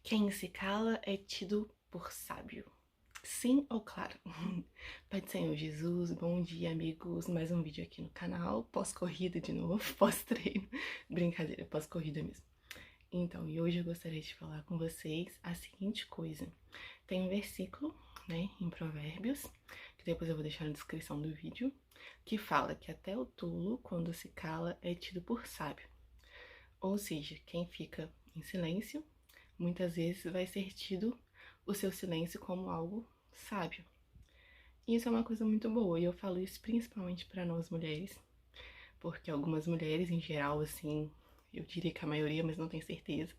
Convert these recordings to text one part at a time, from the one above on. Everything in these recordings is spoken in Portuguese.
Quem se cala é tido por sábio. Sim ou claro? Pai do Senhor Jesus, bom dia, amigos. Mais um vídeo aqui no canal. Pós-corrida de novo, pós-treino. Brincadeira, pós-corrida mesmo. Então, e hoje eu gostaria de falar com vocês a seguinte coisa. Tem um versículo, né, em Provérbios, que depois eu vou deixar na descrição do vídeo, que fala que até o tolo, quando se cala, é tido por sábio. Ou seja, quem fica em silêncio, muitas vezes vai ser tido o seu silêncio como algo sábio. E isso é uma coisa muito boa, e eu falo isso principalmente para nós mulheres, porque algumas mulheres, em geral, assim, eu diria que a maioria, mas não tenho certeza,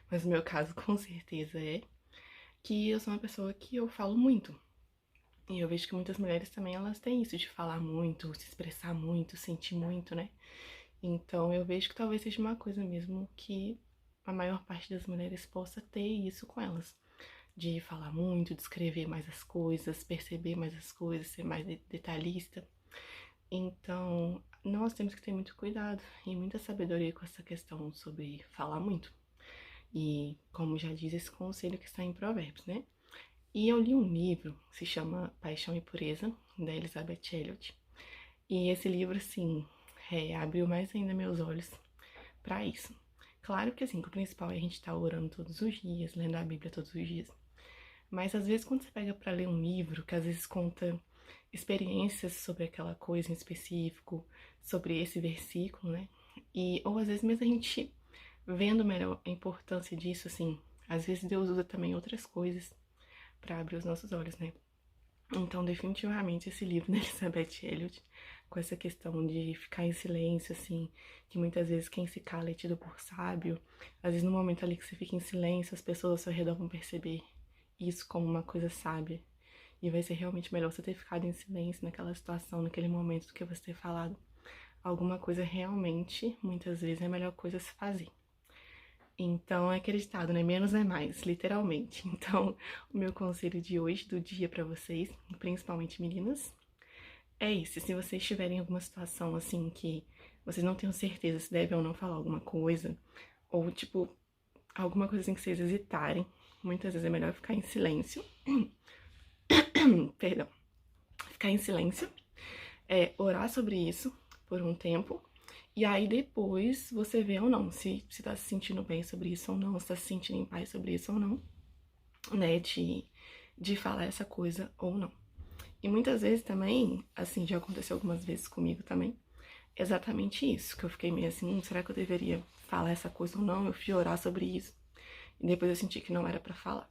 mas no meu caso, com certeza é, que eu sou uma pessoa que eu falo muito. E eu vejo que muitas mulheres também, elas têm isso de falar muito, se expressar muito, sentir muito, né? Então eu vejo que talvez seja uma coisa mesmo que a maior parte das mulheres possa ter isso com elas. De falar muito, de escrever mais as coisas, perceber mais as coisas, ser mais detalhista. Então, nós temos que ter muito cuidado e muita sabedoria com essa questão sobre falar muito. E, como já diz esse conselho que está em Provérbios, né? E eu li um livro que se chama Paixão e Pureza, da Elizabeth Elliot. E esse livro, assim, abriu mais ainda meus olhos para isso. Claro que, assim, que o principal é a gente estar orando todos os dias, lendo a Bíblia todos os dias. Mas às vezes quando você pega para ler um livro que às vezes conta experiências sobre aquela coisa em específico, sobre esse versículo, né? E ou às vezes mesmo a gente vendo melhor a importância disso, assim, às vezes Deus usa também outras coisas para abrir os nossos olhos, né? Então, definitivamente esse livro da Elizabeth Elliot, com essa questão de ficar em silêncio, assim, que muitas vezes quem se cala é tido por sábio, às vezes no momento ali que você fica em silêncio, as pessoas ao seu redor vão perceber isso como uma coisa sábia. E vai ser realmente melhor você ter ficado em silêncio naquela situação, naquele momento, do que você ter falado alguma coisa realmente, muitas vezes, é a melhor coisa a se fazer. Então, é aquele ditado, né? Menos é mais, literalmente. Então, o meu conselho de hoje, do dia pra vocês, principalmente meninas, é esse. Se vocês tiverem alguma situação, assim, que vocês não tenham certeza se devem ou não falar alguma coisa, ou, tipo, alguma coisa assim que vocês hesitarem, muitas vezes é melhor ficar em silêncio. Perdão. Ficar em silêncio, orar sobre isso por um tempo, e aí depois você vê ou não, se tá se sentindo bem sobre isso ou não, se tá se sentindo em paz sobre isso ou não, né, de falar essa coisa ou não. E muitas vezes também, assim, já aconteceu algumas vezes comigo também, exatamente isso, que eu fiquei meio assim, será que eu deveria falar essa coisa ou não? Eu fui orar sobre isso, e depois eu senti que não era pra falar.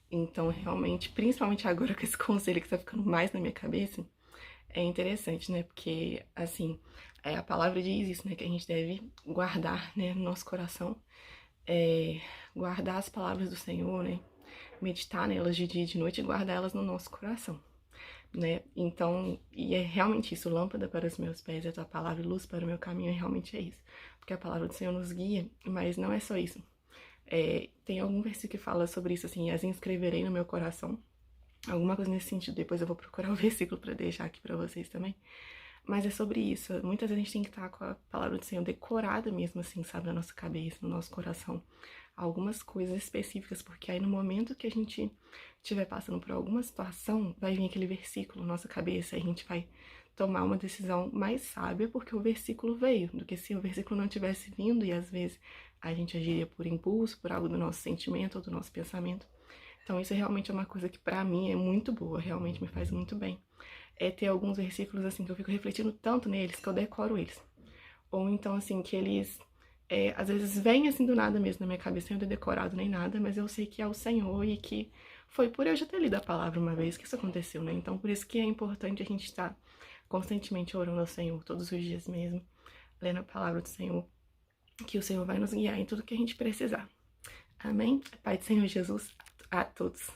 Então, realmente, principalmente agora com esse conselho que tá ficando mais na minha cabeça, é interessante, né? Porque, assim, a palavra diz isso, né? Que a gente deve guardar, né, no nosso coração, guardar as palavras do Senhor, né? Meditar nelas de dia e de noite e guardar elas no nosso coração, né? Então, e é realmente isso, lâmpada para os meus pés é a tua palavra e luz para o meu caminho, realmente é isso. Porque a palavra do Senhor nos guia, mas não é só isso. Tem algum versículo que fala sobre isso, assim, as inscreverei no meu coração. Alguma coisa nesse sentido, depois eu vou procurar o versículo para deixar aqui para vocês também. Mas é sobre isso. Muitas vezes a gente tem que estar com a palavra do Senhor decorada mesmo, assim, sabe, na nossa cabeça, no nosso coração. Algumas coisas específicas, porque aí no momento que a gente estiver passando por alguma situação, vai vir aquele versículo na nossa cabeça e a gente vai tomar uma decisão mais sábia, porque o versículo veio, do que se o versículo não tivesse vindo e às vezes a gente agiria por impulso, por algo do nosso sentimento ou do nosso pensamento. Então isso realmente é uma coisa que pra mim é muito boa, realmente me faz muito bem. É ter alguns versículos assim que eu fico refletindo tanto neles que eu decoro eles. Ou então assim que eles às vezes vêm assim do nada mesmo na minha cabeça, sem eu ter decorado nem nada, mas eu sei que é o Senhor e que foi por eu já ter lido a palavra uma vez que isso aconteceu, né? Então por isso que é importante a gente estar constantemente orando ao Senhor, todos os dias mesmo, lendo a palavra do Senhor, que o Senhor vai nos guiar em tudo que a gente precisar. Amém? Pai do Senhor Jesus a todos.